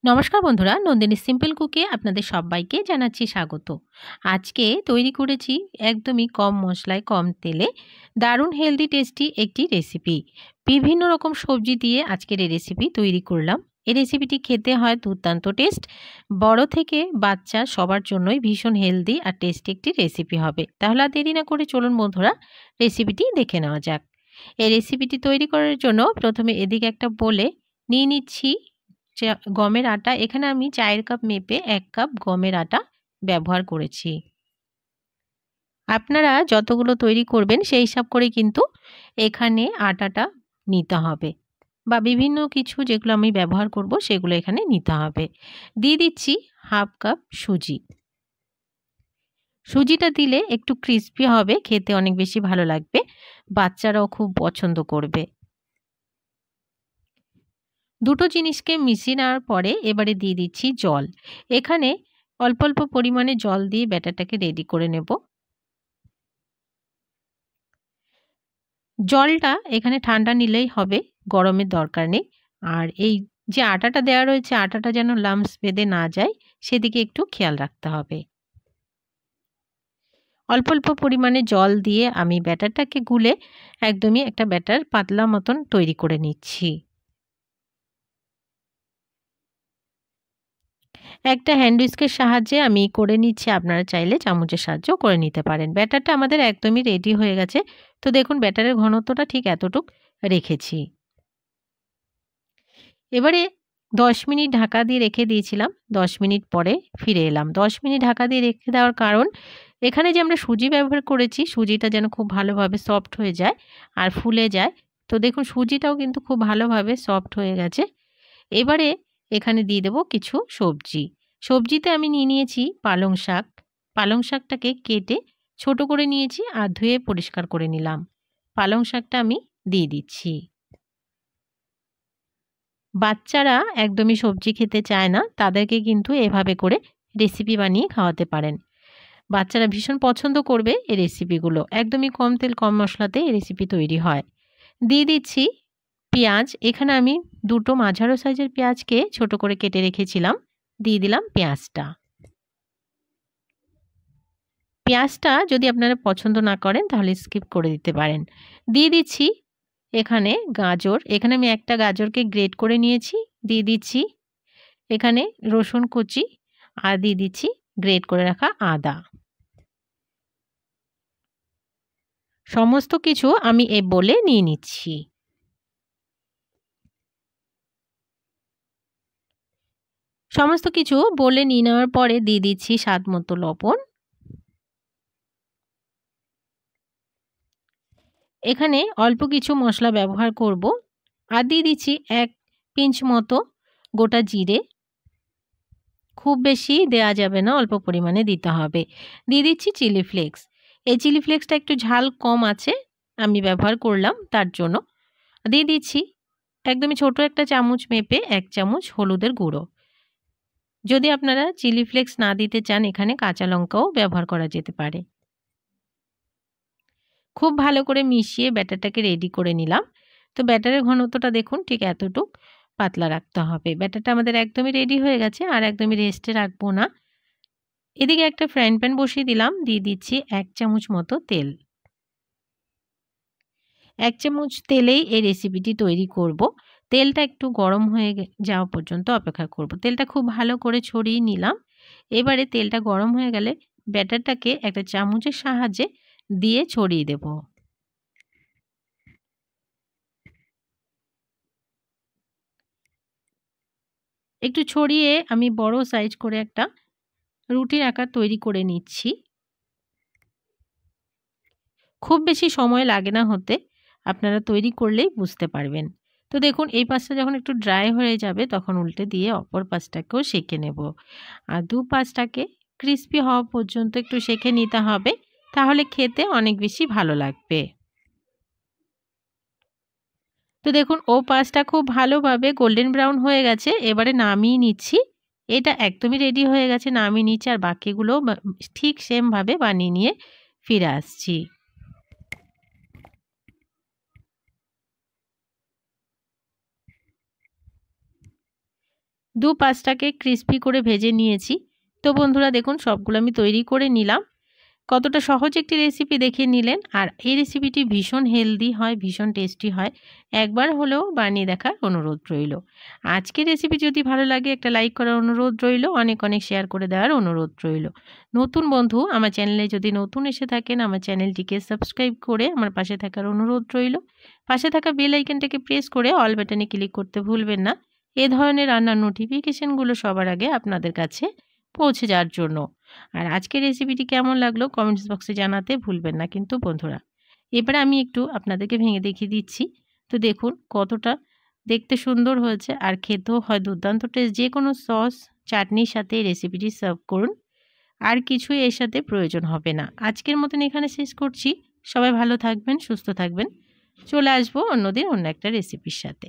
নমস্কার বন্ধুরা, নন্দিনী সিম্পল কুকে আপনাদের সবাইকে জানাচ্ছি স্বাগত। আজকে তৈরি করেছি একদমই কম মশলায় কম তেলে দারুণ হেলদি টেস্টি একটি রেসিপি। বিভিন্ন রকম সবজি দিয়ে আজকের এই রেসিপি তৈরি করলাম। এই রেসিপিটি খেতে হয় দুর্দান্ত টেস্ট। বড় থেকে বাচ্চা সবার জন্যই ভীষণ হেলদি আর টেস্টি একটি রেসিপি হবে। তাহলে আর দেরি না করে চলুন বন্ধুরা রেসিপিটি দেখে নেওয়া যাক। এই রেসিপিটি তৈরি করার জন্য প্রথমে এদিকে একটা বলে নিয়ে নিচ্ছি গমের আটা। এখানে আমি চায়ের কাপ মেপে ১ কাপ গমের আটা ব্যবহার করেছি। আপনারা যতগুলো তৈরি করবেন সেই হিসাব করে কিন্তু এখানে আটাটা নিতে হবে, বা বিভিন্ন কিছু যেগুলো আমি ব্যবহার করব সেগুলো এখানে নিতে হবে। দিয়ে দিচ্ছি 1/2 কাপ সুজি। সুজিটা দিলে একটু ক্রিস্পি হবে, খেতে অনেক বেশি ভালো লাগবে, বাচ্চারাও খুব পছন্দ করবে। দুটো জিনিসকে মিশিয়ে নেওয়ার পরে এবারে দিয়ে দিচ্ছি জল। এখানে অল্প অল্প পরিমাণে জল দিয়ে ব্যাটারটাকে রেডি করে নেব। জলটা এখানে ঠান্ডা নিলেই হবে, গরমের দরকার নেই। আর এই যে আটাটা দেওয়া রয়েছে, আটাটা যেন লাম্পস বেঁধে না যায় সেদিকে একটু খেয়াল রাখতে হবে। অল্প অল্প পরিমাণে জল দিয়ে আমি ব্যাটারটাকে গুলে একদমই একটা ব্যাটার পাতলা মতন তৈরি করে নিচ্ছি। একটা হ্যান্ড হুইস্কের সাহায্যে আমি করে নিচ্ছি, আপনারা চাইলে চামচের সাহায্যেও করে নিতে পারেন। ব্যাটারটা আমাদের একদমই রেডি হয়ে গেছে। তো দেখুন ব্যাটারের ঘনত্বটা ঠিক এতটুক রেখেছি। এবারে ১০ মিনিট ঢাকা দিয়ে রেখে দিয়েছিলাম। ১০ মিনিট পরে ফিরে এলাম। ১০ মিনিট ঢাকা দিয়ে রেখে দেওয়ার কারণ, এখানে যে আমরা সুজি ব্যবহার করেছি, সুজিটা যেন খুব ভালোভাবে সফট হয়ে যায় আর ফুলে যায়। তো দেখুন সুজিটাও কিন্তু খুব ভালোভাবে সফট হয়ে গেছে। এবারে এখানে দিয়ে দেব কিছু সবজি। সবজিতে আমি নিয়ে নিয়েছি পালং শাক। পালং শাকটাকে কেটে ছোট করে নিয়েছি আর ধুয়ে পরিষ্কার করে নিলাম। পালং শাকটা আমি দিয়ে দিচ্ছি। বাচ্চারা একদমই সবজি খেতে চায় না, তাদেরকে কিন্তু এভাবে করে রেসিপি বানিয়ে খাওয়াতে পারেন। বাচ্চারা ভীষণ পছন্দ করবে এই রেসিপিগুলো। একদমই কম তেল কম মশলাতে এই রেসিপি তৈরি হয়। দিয়ে দিচ্ছি পেঁয়াজ। এখানে আমি দুটো মাঝারো সাইজের পেঁয়াজকে ছোট করে কেটে রেখেছিলাম। দিয়ে দিলাম পেঁয়াজটা। পেঁয়াজটা যদি আপনারা পছন্দ না করেন তাহলে স্কিপ করে দিতে পারেন। দিয়ে দিচ্ছি এখানে গাজর। এখানে আমি একটা গাজরকে গ্রেট করে নিয়েছি। দিয়ে দিচ্ছি এখানে রসুন কুচি আর দিয়ে দিচ্ছি গ্রেট করে রাখা আদা। সমস্ত কিছু আমি এই বলে নিয়ে নিচ্ছি। সমস্ত কিছু বলে নিয়ে নেওয়ার পরে দিয়ে দিচ্ছি স্বাদ মতো লবণ। এখানে অল্প কিছু মশলা ব্যবহার করব। আর দিয়ে দিচ্ছি ১ পিঞ্চ মতো গোটা জিরে। খুব বেশি দেয়া যাবে না, অল্প পরিমাণে দিতে হবে। দিয়ে দিচ্ছি চিলি ফ্লেক্স। এই চিলি ফ্লেক্সটা একটু ঝাল কম আছে, আমি ব্যবহার করলাম তার জন্য। দিয়ে দিচ্ছি একদমই ছোট একটা চামচ মেপে ১ চামচ হলুদের গুঁড়ো। যদি আপনারা চিলি ফ্লেক্স না দিতে চান, এখানে কাঁচা লঙ্কাও ব্যবহার করা যেতে পারে। খুব ভালো করে মিশিয়ে ব্যাটারটাকে রেডি করে নিলাম। তো ব্যাটারের ঘনত্বটা দেখুন ঠিক এতটুক পাতলা রাখতে হবে। ব্যাটারটা আমাদের একদমই রেডি হয়ে গেছে, আর একদমই রেস্টে রাখবো না। এদিকে একটা ফ্রাইং প্যান বসিয়ে দিলাম। দিয়ে দিচ্ছি ১ চামচ মতো তেল। ১ চামচ তেলেই এই রেসিপিটি তৈরি করব। তেলটা একটু গরম হয়ে যাওয়া পর্যন্ত অপেক্ষা করব। তেলটা খুব ভালো করে ছড়িয়ে নিলাম। এবারে তেলটা গরম হয়ে গেলে ব্যাটারটাকে একটা চামচের সাহায্যে দিয়ে ছড়িয়ে দেব। একটু ছড়িয়ে আমি বড় সাইজ করে একটা রুটির আকার তৈরি করে নিচ্ছি। খুব বেশি সময় লাগে না হতে, আপনারা তৈরি করলেই বুঝতে পারবেন। তো দেখুন এই পাশটা যখন একটু ড্রাই হয়ে যাবে তখন উল্টে দিয়ে অপর পাশটাকেও সেঁকে নেব। আর দু পাশটাকে ক্রিস্পি হওয়া পর্যন্ত একটু সেঁকে নিতে হবে, তাহলে খেতে অনেক বেশি ভালো লাগবে। তো দেখুন ও পাশটা খুব ভালোভাবে গোল্ডেন ব্রাউন হয়ে গেছে। এবারে নামিয়ে নিচ্ছি। এটা একদমই রেডি হয়ে গেছে, নামিয়ে নিচ্ছি। আর বাকিগুলো ঠিক সেমভাবে বানিয়ে নিয়ে ফিরে আসছি। 5টাকে ক্রিস্পি করে ভেজে নিয়েছি। তো বন্ধুরা দেখুন সবগুলো আমি তৈরি করে নিলাম। কতটা সহজ একটি রেসিপি দেখিয়ে নিলেন। আর এই রেসিপিটি ভীষণ হেলদি হয়, ভীষণ টেস্টি হয়। একবার হলেও বানিয়ে দেখার অনুরোধ রইল। আজকের রেসিপি যদি ভালো লাগে একটা লাইক করার অনুরোধ রইল, অনেক অনেক শেয়ার করে দেওয়ার অনুরোধ রইল। নতুন বন্ধু আমার চ্যানেলে যদি নতুন এসে থাকেন, আমার চ্যানেলটিকে সাবস্ক্রাইব করে আমার পাশে থাকার অনুরোধ রইল। পাশে থাকা বেল আইকনটাকে প্রেস করে অল বাটনে ক্লিক করতে ভুলবেন না, এ ধরনের রান্নার নোটিফিকেশনগুলো সবার আগে আপনাদের কাছে পৌঁছে যাওয়ার জন্য। আর আজকের রেসিপিটি কেমন লাগলো কমেন্টস বক্সে জানাতে ভুলবেন না কিন্তু বন্ধুরা। এবারে আমি একটু আপনাদেরকে ভেঙে দেখিয়ে দিচ্ছি। তো দেখুন কতটা দেখতে সুন্দর হয়েছে আর খেতেও হয় দুর্দান্ত টেস্ট। যে কোনো সস চাটনির সাথে এই রেসিপিটি সার্ভ করুন, আর কিছুই এর সাথে প্রয়োজন হবে না। আজকের মতন এখানে শেষ করছি। সবাই ভালো থাকবেন, সুস্থ থাকবেন। চলে আসবো অন্যদিন অন্য একটা রেসিপির সাথে।